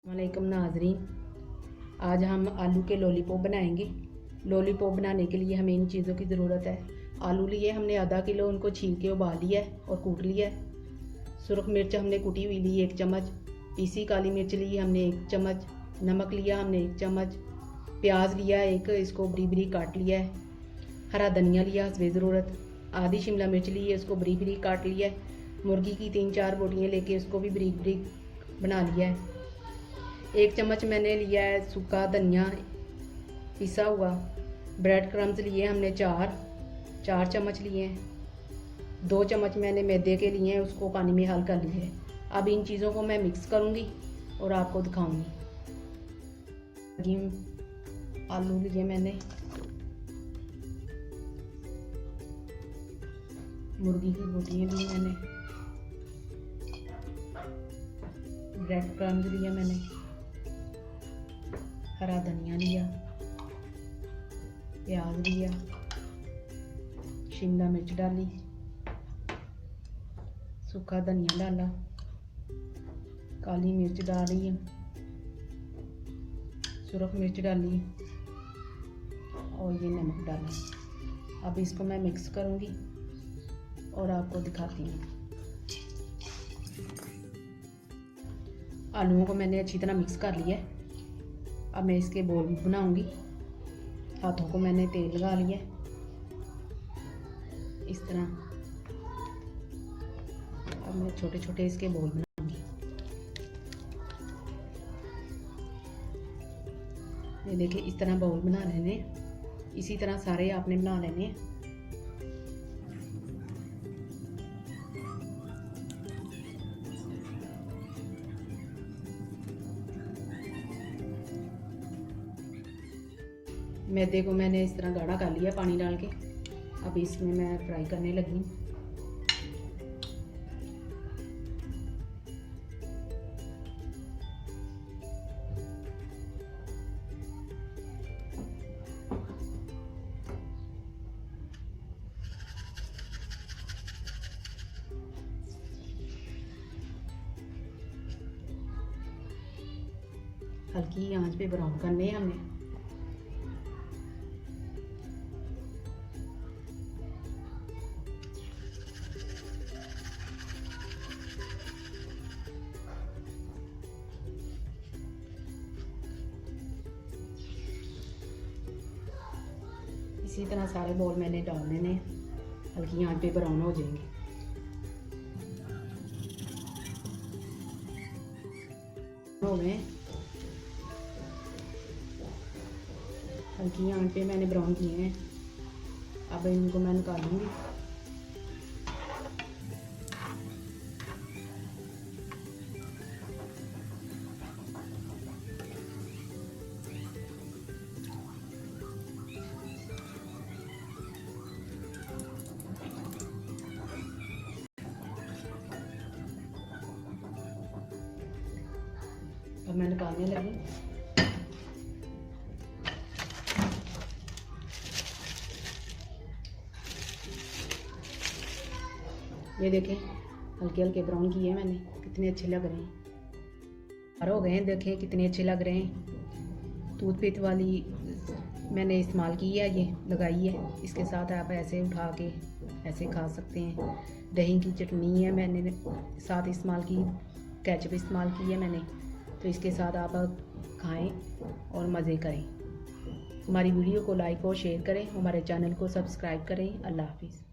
वालेकुम नाजरीन, आज हम आलू के लॉलीपॉप बनाएंगे। लॉलीपॉप बनाने के लिए हमें इन चीज़ों की ज़रूरत है। आलू लिए हमने आधा किलो, उनको छील के उबाल लिया है और कूट लिया है। सुरख मिर्च हमने कुटी हुई ली 1 चम्मच, पीसी काली मिर्च ली हमने 1 चम्मच, नमक लिया हमने 1 चम्मच, प्याज लिया 1, इसको बरीक बरीक काट लिया है। हरा धनिया लिया हस्बे ज़रूरत, आधी शिमला मिर्च ली है, इसको बरीक बरीक काट लिया है। मुर्गी की 3-4 बोटियाँ लेके उसको भी बरीक बरीक बना लिया है। 1 चम्मच मैंने लिया है सूखा धनिया पिसा हुआ। ब्रेड क्रम्स लिए हमने 4 चम्मच लिए हैं। 2 चम्मच मैंने मैदे के लिए हैं, उसको पानी में हल कर लिए है। अब इन चीज़ों को मैं मिक्स करूँगी और आपको दिखाऊँगी। आलू लिए मैंने, मुर्गी की बोटियाँ ली मैंने, ब्रेड क्रम्स लिया मैंने, हरा धनिया लिया, प्याज लिया, शिमला मिर्च डाली, सूखा धनिया डाला, काली मिर्च डाली, सुरख मिर्च डाली और ये नमक डाला। अब इसको मैं मिक्स करूँगी और आपको दिखाती हूँ। आलूओं को मैंने अच्छी तरह मिक्स कर लिया है। अब मैं इसके बोल बनाऊंगी। हाथों को मैंने तेल लगा लिया है इस तरह। अब मैं छोटे छोटे इसके बोल बनाऊंगी। ये देखिए, इस तरह बोल बना लेने, इसी तरह सारे आपने बना लेने। मैदे को मैंने इस तरह गाढ़ा कर लिया पानी डाल के। अब इसमें मैं फ्राई करने लगी। हल्की आंच पे ब्राउन करने हैं हमने। इसी तरह सारे बॉल मैंने डालने हैं, हल्की आंच पे ब्राउन हो जाएंगे। हो गए, हल्की आंच पे मैंने ब्राउन किए हैं। अब इनको मैं निकालूंगी। अब मैं निकालने लगी। ये देखें, हल्के हल्के ब्राउन किए मैंने, कितने अच्छे लग रहे हैं। और हो गए हैं, देखें कितने अच्छे लग रहे हैं। टूथपिक वाली मैंने इस्तेमाल की है, ये लगाई है। इसके साथ आप ऐसे उठा के ऐसे खा सकते हैं। दही की चटनी है मैंने साथ इस्तेमाल की, केचप इस्तेमाल की है मैंने, तो इसके साथ आप खाएं और मज़े करें। हमारी वीडियो को लाइक और शेयर करें, हमारे चैनल को सब्सक्राइब करें। अल्लाह हाफिज़।